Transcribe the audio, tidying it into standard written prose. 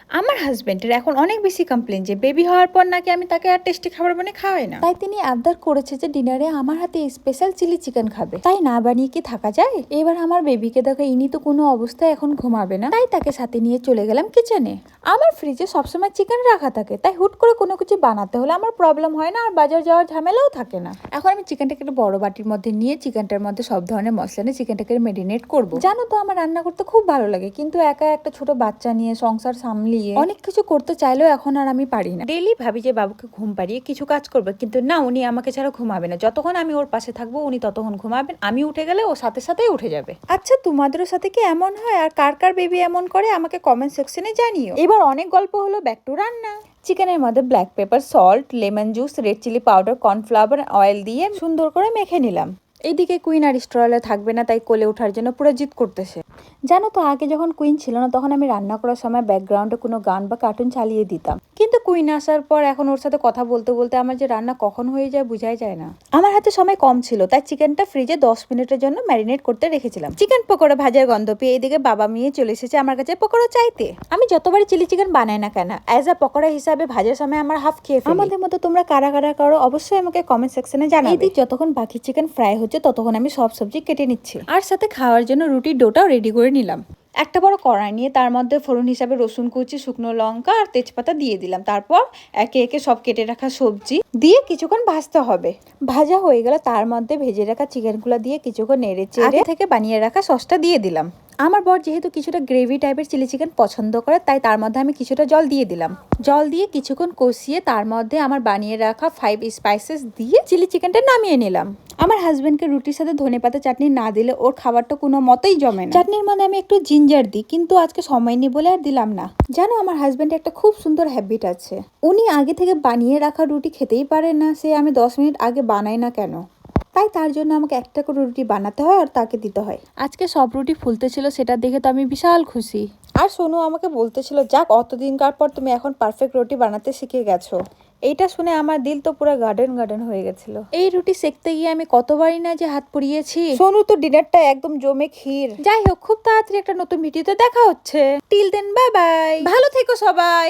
আমার হাজবেন্ডের এখন অনেক বেশি কমপ্লেন যে বেবি হওয়ার পর নাকি আমি তাকে আর টেস্টি খাবার বানিয়ে খাওয়াই না। তাই তিনি আবদার করেছে যে ডিনারে আমার হাতে স্পেশাল চিলি চিকেন খাবে। তাই না বানিয়ে কি থাকা যায়? এবার আমার বেবিকে দেখে ইনি তো কোনো অবস্থায় এখন ঘুমাবে না, তাই তাকে সাথে নিয়ে চলে গেলাম কিচেনে। আমার ফ্রিজে সবসময় চিকেন রাখা থাকে, তাই হুট করে কোনো কিছু বানাতে হলে আমার প্রবলেম হয় না, আর বাজার যাওয়ার ঝামেলাও থাকে না। এখন আমি চিকেনটাকে একটা বড় বাটির মধ্যে নিয়ে চিকেনটার মধ্যে সব ধরনের মশলা নিয়ে চিকেনটাকে মেরিনেট করবো। জানো তো আমার রান্না করতে খুব ভালো লাগে, কিন্তু একা একটা ছোট বাচ্চা নিয়ে সংসার সামলিয়ে অনেক কিছু করতে চাইলেও এখন আর আমি পারি না। ডেইলি ভাবি যে বাবুকে ঘুম পাড়িয়ে কিছু কাজ করবে, কিন্তু না, উনি আমাকে ছাড়া ঘুমাবে না। যতক্ষণ আমি ওর পাশে থাকবো উনি ততক্ষণ ঘুমাবেন, আমি উঠে গেলে ও সাথে সাথেই উঠে যাবে। আচ্ছা, তোমাদেরও সাথে কি এমন হয়? আর কার কার বেবি এমন করে আমাকে কমেন্ট সেকশনে জানিও। এবার অনেক গল্প হলো, ব্যাক টু রান্না। চিকেনের মধ্যে black pepper, salt, lemon juice, red chilli powder, cornflour, oil দিয়ে সুন্দর করে মেখে নিলাম। এইদিকে কুইন আর স্ট্রলে থাকবে না, তাই কোলে ওঠার জন্য পুরো জিদ করতেছে। জানো তো, আগে যখন কুইন ছিল না তখন আমি রান্না করার সময় ব্যাকগ্রাউন্ডে কোনো গান বা কার্টুন চালিয়ে দিতাম, কিন্তু কুইন আসার পর এখন ওর সাথে কথা বলতে বলতে আমার যে রান্না কখন হয়ে যায় বোঝাই যায় না। আমার হাতে সময় কম ছিল, তাই চিকেনটা ফ্রিজে 10 মিনিটের জন্য ম্যারিনেট করতে রেখেছিলাম। চিকেন পকোড়া ভাজার গন্ধ পেয়ে এদিকে বাবা মেয়ে চলে এসেছে আমার কাছে পকোড়া চাইতে। আমি যতবারই চিলি চিকেন বানাই না কেন, অ্যাজ আ পকোড়া হিসাবে ভাজার সময় আমার হাফ খেয়ে ফেলি। আমাদের মতো তোমরা কারা কারা করো অবশ্যই আমাকে কমেন্ট সেকশনে জানাবে। এদিক যতক্ষণ বাকি চিকেন ফ্রাই হচ্ছে ততক্ষণ আমি সব সবজি কেটে নিচ্ছি, আর সাথে খাওয়ার জন্য রুটির ডোটাও রেডি করে নিলাম। একটা বড় কড়াই নিয়ে তার মধ্যে ফোড়ন হিসাবে রসুন কুচি, শুকনো লঙ্কা আর তেজপাতা দিয়ে দিলাম। তারপর একে একে সব কেটে রাখা সবজি দিয়ে কিছুক্ষণ ভাজতে হবে। ভাজা হয়ে গেলে তার মধ্যে ভেজে রাখা চিকেনগুলো দিয়ে কিছুক্ষণ নেড়ে চেড়ে থেকে বানিয়ে রাখা সসটা দিয়ে দিলাম। আমার বর যেহেতু কিছুটা গ্রেভি টাইপের চিলি চিকেন পছন্দ করে, তাই তার মধ্যে আমি কিছুটা জল দিয়ে দিলাম। জল দিয়ে কিছুক্ষণ কষিয়ে তার মধ্যে আমার বানিয়ে রাখা 5 স্পাইসেস দিয়ে চিলি চিকেনটা নামিয়ে নিলাম। আমার হাজবেন্ডকে রুটির সাথে ধনেপাতা চাটনি না দিলে ওর খাবারটা কোনো মতেই জমে না। চাটনির মধ্যে আমি একটু জিঞ্জার দিই, কিন্তু আজকে সময় নেই বলে আর দিলাম না। জানো, আমার হাজবেন্ডের একটা খুব সুন্দর হ্যাবিট আছে। উনি আগে থেকে বানিয়ে রাখা রুটি খেতেই পারে না, সে আমি 10 মিনিট আগে বানাই না কেন। তাই তার জন্য আমাকে একটা করে রুটি বানাতে হয় আর তাকে দিতে হয়। আজকে সব রুটি ফুলতে ছিল, সেটা দেখে তো আমি বিশাল খুশি। আর সোনু আমাকে বলতেছিল, যাক, অতদিনকার পর তুমি এখন পারফেক্ট রুটি বানাতে শিখে গেছো। এইটা শুনে আমার দিল তো পুরো গার্ডেন গার্ডেন হয়ে গেছিল। এই রুটি সেকতে গিয়ে আমি কতবারই না যে হাত পুড়িয়েছি। সোনু তো ডিনারটা একদম জমে ক্ষীর। যাই হোক, খুব তাড়াতাড়ি একটা নতুন ভিডিওতে দেখা হচ্ছে। টিল দেন, বাই বাই, ভালো থেকো সবাই।